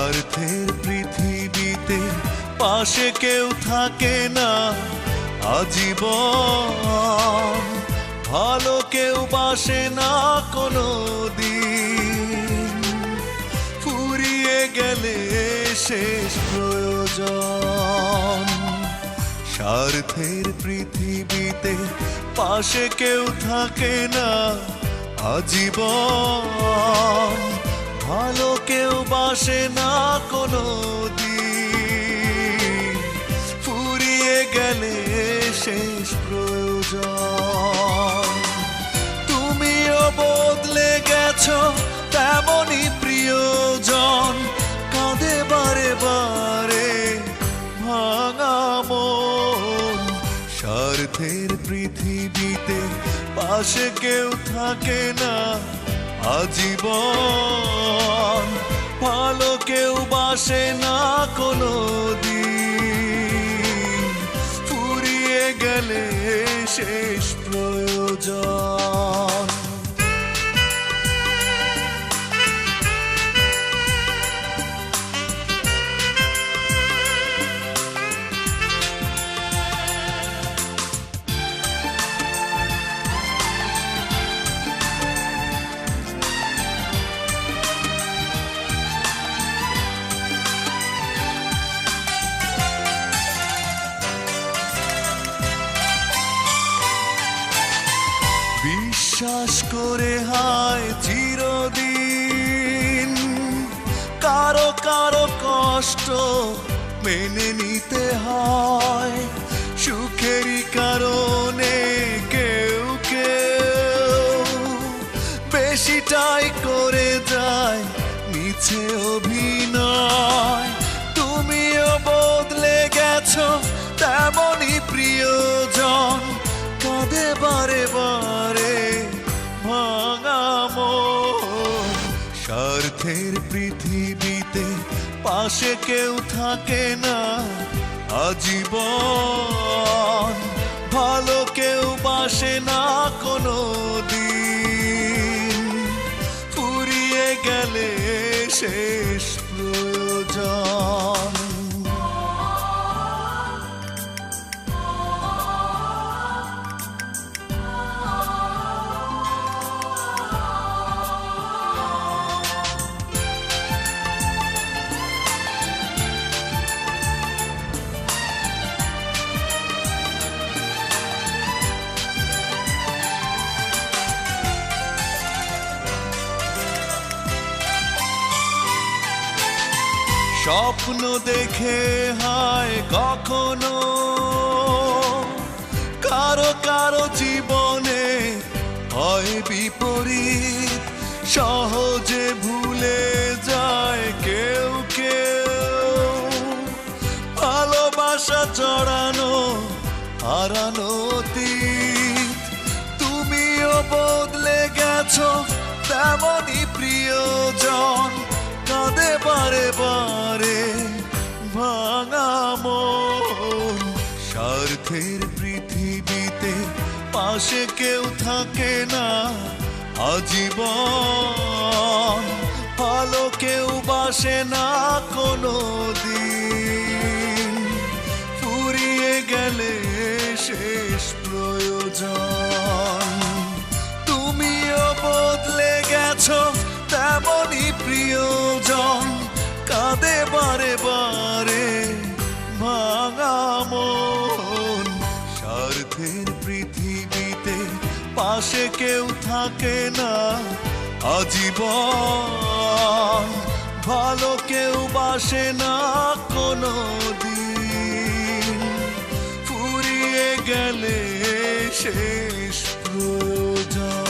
স্বার্থের পৃথিবীতে পাশে কেউ থাকে না আজীবন, ভালো কেউ বাসে না কোনো দিন, ফুরিয়ে গেলে শেষ প্রয়োজন। স্বার্থের পৃথিবীতে পাশে কেউ থাকে না আজীবন, ভালো কেউ বাসে না কোনো দিন, ফুরিয়ে গেলে শেষ প্রয়োজন। তুমিও বদলে গেছো তেমনই প্রিয়জন, কাঁদে বারে বারে ভাঙা মন। স্বার্থের পৃথিবীতে পাশে কেউ থাকে না আজীবন, ভালো কেউ বাসে না কোনো দিন, ফুরিয়ে গেলে শেষ প্রয়োজন। বিশ্বাস করে হায় চিরদিন, কারো কারো কষ্ট মেনে নিতে হয়, সুখেরই কারণে কেউ কেউ বেশিটাই করে যায় মিছে অভিনয়। তুমিও বদলে গেছো তেমনই প্রিয়জন, কাঁদে বারে বারে ভাঙা মন। স্বার্থের পৃথিবীতে পাশে কেউ থাকে না আজীবন, ভালো কেউ বাসে না কোনো দিন, ফুরিয়ে গেলে শেষ প্রয়োজন। স্বপ্ন দেখে হায় কখনো কারো কারো জীবনে হয় বিপরীত, সহজে ভুলে যায় কেউ কেউ, ভালোবাসা জড়ানো হারানো অতীত। তুমিও বদলে গেছো তেমনই প্রিয়জন, কাঁদে বারে বারে ভাঙা মন। স্বার্থের পৃথিবীতে পাশে কেউ থাকে না আজীবন, ভালো কেউ বাসে না কোনো দিন, ফুরিয়ে গেলে শেষ প্রয়োজন। তুমিও বদলে গেছো তেমনই প্রিয়জন, কাঁদে বারে বারে ভাঙা মন। স্বার্থের পৃথিবীতে পাশে কেউ থাকে না আজীবন, ভালো কেউ বাসে না কোনো দিন, ফুরিয়ে গেলে শেষ প্রয়োজন।